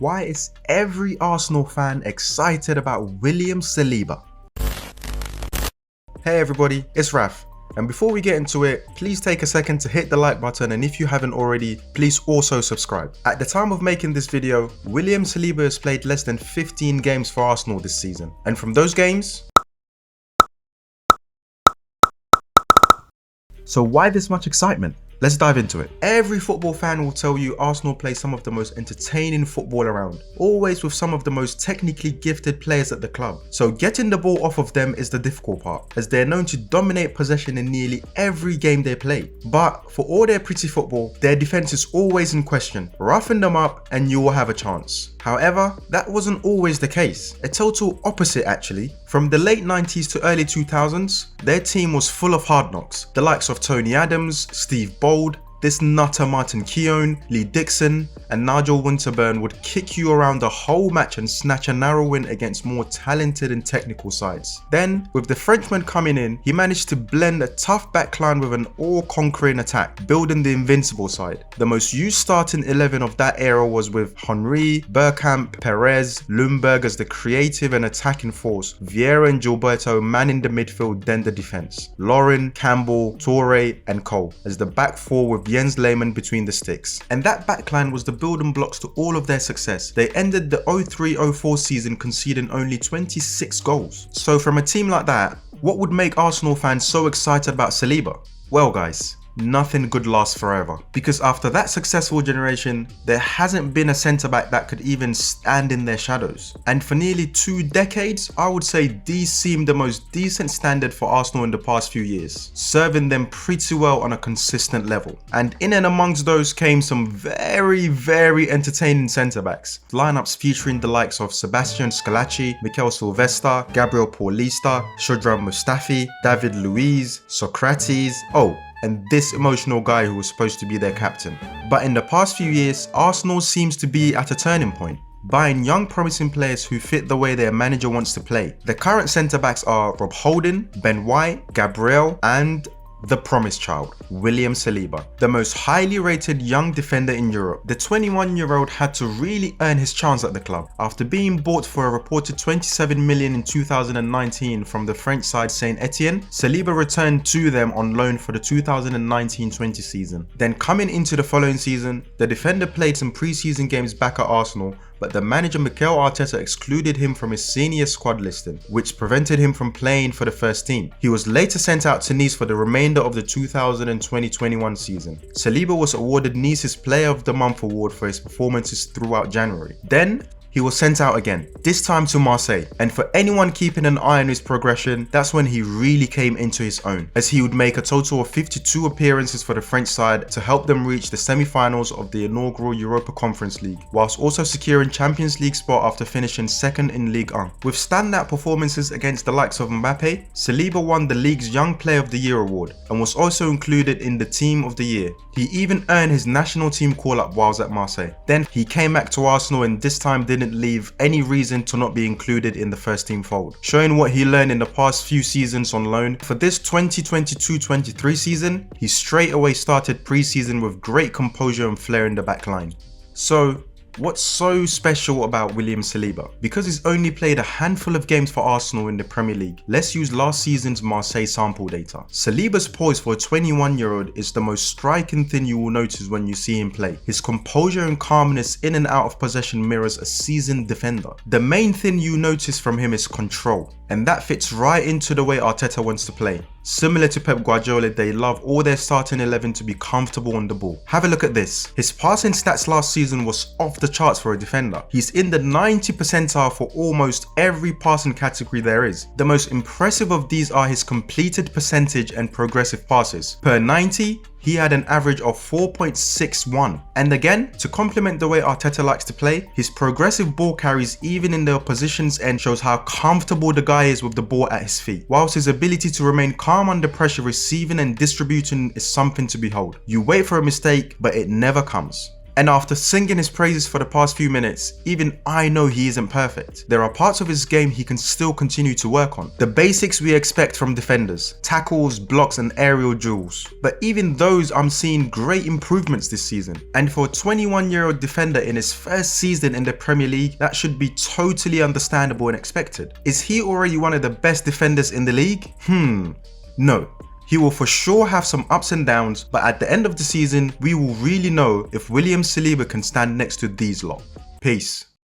why is every Arsenal fan excited about William Saliba? Hey everybody, it's Raf. And before we get into it, please take a second to hit the like button, and if you haven't already, please also subscribe. At the time of making this video, William Saliba has played less than 15 games for Arsenal this season. And from those games... So why this much excitement? Let's dive into it. Every football fan will tell you Arsenal play some of the most entertaining football around, always with some of the most technically gifted players at the club. So getting the ball off of them is the difficult part, as they're known to dominate possession in nearly every game they play. But for all their pretty football, their defense is always in question. Roughen them up and you will have a chance. However, that wasn't always the case. A total opposite actually. From the late 90s to early 2000s, their team was full of hard knocks. The likes of Tony Adams, Steve Bold, this nutter Martin Keown, Lee Dixon and Nigel Winterburn would kick you around the whole match and snatch a narrow win against more talented and technical sides. Then, with the Frenchman coming in, he managed to blend a tough backline with an all-conquering attack, building the invincible side. The most used starting 11 of that era was with Henry, Bergkamp, Perez, Ljungberg as the creative and attacking force, Vieira and Gilberto manning the midfield, then the defense, Lauren, Campbell, Toure and Cole as the back four with Jens Lehmann between the sticks. And that backline was the building blocks to all of their success. They ended the 03-04 season conceding only 26 goals. So from a team like that, what would make Arsenal fans so excited about Saliba? Well guys, nothing good lasts forever, because after that successful generation, there hasn't been a centre-back that could even stand in their shadows. And for nearly 2 decades, I would say these seem the most decent standard for Arsenal in the past few years, serving them pretty well on a consistent level. And in and amongst those came some very entertaining centre-backs. Lineups featuring the likes of Sebastian Scalacci, Mikel Silvestre, Gabriel Paulista, Shkodran Mustafi, David Luiz, Socrates, and this emotional guy who was supposed to be their captain. But in the past few years, Arsenal seems to be at a turning point, buying young promising players who fit the way their manager wants to play. The current centre-backs are Rob Holding, Ben White, Gabriel and the promised child, William Saliba, the most highly rated young defender in Europe. The 21-year-old had to really earn his chance at the club. After being bought for a reported 27 million in 2019 from the French side Saint Etienne, Saliba returned to them on loan for the 2019-20 season. Then coming into the following season, the defender played some pre-season games back at Arsenal, but the manager Mikel Arteta excluded him from his senior squad listing, which prevented him from playing for the first team. He was later sent out to Nice for the remainder of the 2020-21 season. Saliba was awarded Nice's Player of the Month award for his performances throughout January. Then, he was sent out again, this time to Marseille, and for anyone keeping an eye on his progression, that's when he really came into his own, as he would make a total of 52 appearances for the French side to help them reach the semi-finals of the inaugural Europa Conference League, whilst also securing Champions League spot after finishing second in Ligue 1. With standout performances against the likes of Mbappe, Saliba won the league's Young Player of the Year award and was also included in the Team of the Year. He even earned his national team call-up whilst at Marseille. Then he came back to Arsenal and this time didn't leave any reason to not be included in the first team fold, showing what he learned in the past few seasons on loan. For this 2022-23 season, he straight away started pre-season with great composure and flair in the back line. So, what's so special about William Saliba? Because he's only played a handful of games for Arsenal in the Premier League, let's use last season's Marseille sample data. Saliba's poise for a 21-year-old is the most striking thing you will notice when you see him play. His composure and calmness in and out of possession mirrors a seasoned defender. The main thing you notice from him is control, and that fits right into the way Arteta wants to play. Similar to Pep Guardiola, they love all their starting 11 to be comfortable on the ball. Have a look at this. His passing stats last season was off the charts for a defender. He's in the 90th percentile for almost every passing category there is. The most impressive of these are his completed percentage and progressive passes. Per 90, he had an average of 4.61. And again, to complement the way Arteta likes to play, his progressive ball carries even in the opposition's end shows how comfortable the guy is with the ball at his feet, whilst his ability to remain calm under pressure receiving and distributing is something to behold. You wait for a mistake, but it never comes. And after singing his praises for the past few minutes, even I know he isn't perfect. There are parts of his game he can still continue to work on. The basics we expect from defenders: tackles, blocks and aerial duels. But even those, I'm seeing great improvements this season. And for a 21-year-old defender in his first season in the Premier League, that should be totally understandable and expected. Is he already one of the best defenders in the league? No. He will for sure have some ups and downs, but at the end of the season, we will really know if William Saliba can stand next to these lot. Peace.